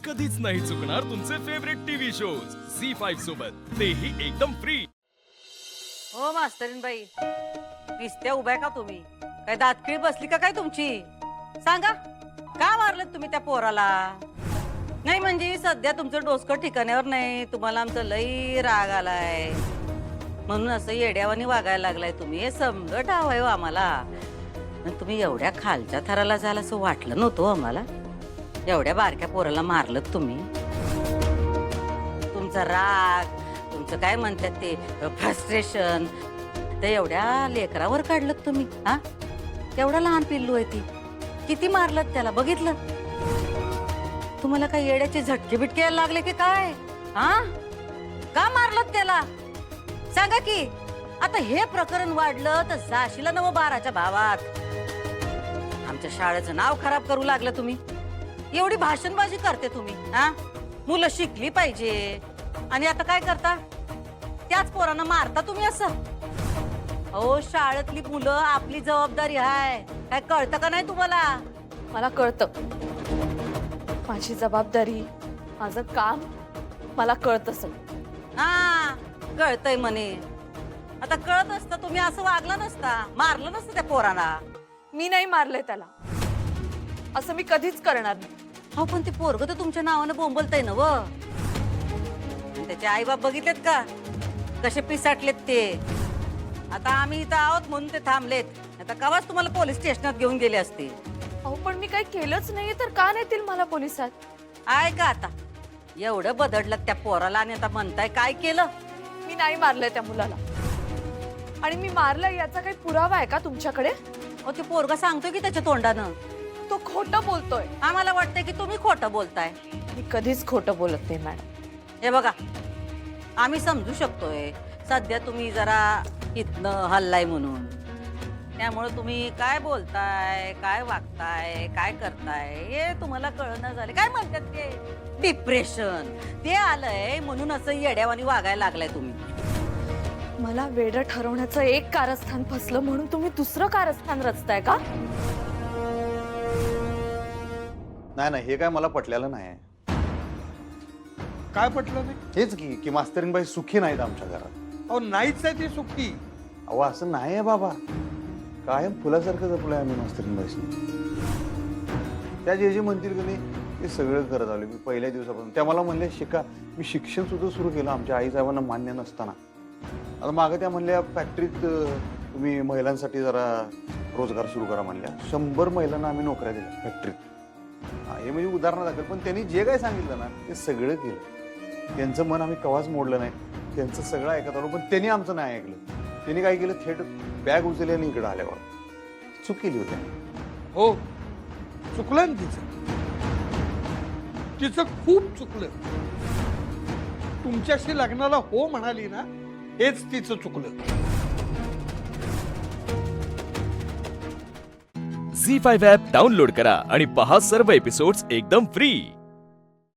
कधीच नाही चुकणार तुमचे फेवरेट टीव्ही शोज झी5 सोबत, तेही एकदम फ्री। हो मास्तरीन बाई, दिसत्या उभ्या का तुम्ही? काय दातखिळी बसली का काय तुमची? सांगा, का मारलं तुम्ही त्या पोराला? नाही म्हणजे सध्या तुमचं डोसकं ठिकाण्यावर नाही, तुम्हाला आमचं लई राग आलाय म्हणून असं येड्यावानी वागायला लागलाय तुम्ही, हे समजत हवंय हो आम्हाला। पण तुम्ही एवढ्या खालच्या थराला जाल असं वाटलं नव्हतं आम्हाला। एवढ्या बारक्या पोराला मारलं तुम्ही। तुमचा राग, तुमचं काय म्हणतात ते फ्रस्ट्रेशन, ते एवढ्या लेकरावर काढलं तुम्ही। हा, एवढा लहान पिल्लू आहे ती, किती मारलं त्याला बघितलं? तुम्हाला काय येड्याचे झटके बिटके यायला लागले की काय? हा, का मारलं त्याला सांगा की? आता हे प्रकरण वाढलं तर जाशीला नव 12च्या भावात। आमच्या शाळेचं नाव खराब करू लागलं तुम्ही। एवढी भाषणबाजी करते तुम्ही। हा, मुलं शिकली पाहिजे आणि आता काय करता? त्याच पोरांना मारता तुम्ही असं? अहो, शाळेतली मुलं आपली जबाबदारी आहे, काय कळतं का नाही तुम्हाला? मला कळतं, माझी जबाबदारी, माझं काम मला कळतं सगळं। हा, कळतंय म्हणे। आता कळत असतं तुम्ही असं वागला नसता, मारलं नसतं त्या पोराला। मी नाही मारलंय त्याला, असं मी कधीच करणार नाही। हो, पण ते पोरग तर तुमच्या नावानं बोंबलतय ना व? त्याचे आई बाप बघितलेत का कसे पिसाटलेत ते? आता आम्ही इथं आहोत म्हणून ते थांबलेत, आता कवाच तुम्हाला पोलीस स्टेशनात घेऊन गेले असते। अहो, पण मी काही केलंच नाहीये तर का नेतील मला पोलिसात? आहे का आता एवढं बदडलं त्या पोराला आणि आता म्हणताय काय केलं? मी नाही मारलंय त्या मुलाला, आणि मी मारलंय याचा काही पुरावा आहे का तुमच्याकडे? अहो, ते पोरगा सांगतोय की त्याच्या तोंडानं। तो खोटं बोलतोय। आम्हाला वाटतंय की तुम्ही खोटं बोलताय। मी कधीच खोटं बोलत नाही मॅडम। हे बघा, आम्ही समजू शकतोय सध्या तुम्ही जरा इथनं हल्लाय म्हणून, त्यामुळे तुम्ही काय बोलताय, काय वागताय, काय करताय हे तुम्हाला कळणं झाले। काय म्हणतात ते डिप्रेशन, ते आलंय म्हणून असं येड्यावानी वागायला लागलाय तुम्ही। मला वेडं ठरवण्याचं एक कारस्थान फसलं म्हणून तुम्ही दुसरं कारस्थान रचताय का? नाही नाही, हे काय मला पटलेलं नाही। काय पटलं नाही? हेच की मास्तरीनबाई सुखी नाहीत आमच्या घरात। अहो, नाहीच आहे ती सुट्टी। अहो, असं नाही आहे बाबा, कायम फुलासारखं जपलंय आम्ही मास्तरीनबाईशी। त्या जे म्हणतील की नाही ते सगळं करत आलो मी पहिल्या दिवसापासून। त्या मला म्हणल्या शिका, मी शिक्षण सुद्धा सुरू केलं आमच्या आईसाहेबांना मान्य नसताना। आता मागं त्या म्हणल्या फॅक्टरीत तुम्ही महिलांसाठी जरा रोजगार सुरू करा म्हणल्या। 100 महिलांना आम्ही नोकऱ्या दिल्या फॅक्टरीत। हे म्हणजे उदाहरण दाखल, पण त्यांनी जे काय सांगितलं ना ते सगळं केलं। त्यांचं मन आम्ही कवाच मोडलं नाही, त्यांचं सगळं ऐकत आलो, पण त्यांनी आमचं नाही ऐकलं। त्यांनी काय केलं, थेट बॅग उचलली आणि इकडे आल्यावर चूक केली होती। हो, चुकलं ना तिचं, तिचं खूप चुकलं। तुमच्याशी लग्नाला हो म्हणाली ना, हेच तिचं चुकलं। झी5 ॲप डाउनलोड करा आणि पहा सर्व एपिसोड्स एकदम फ्री।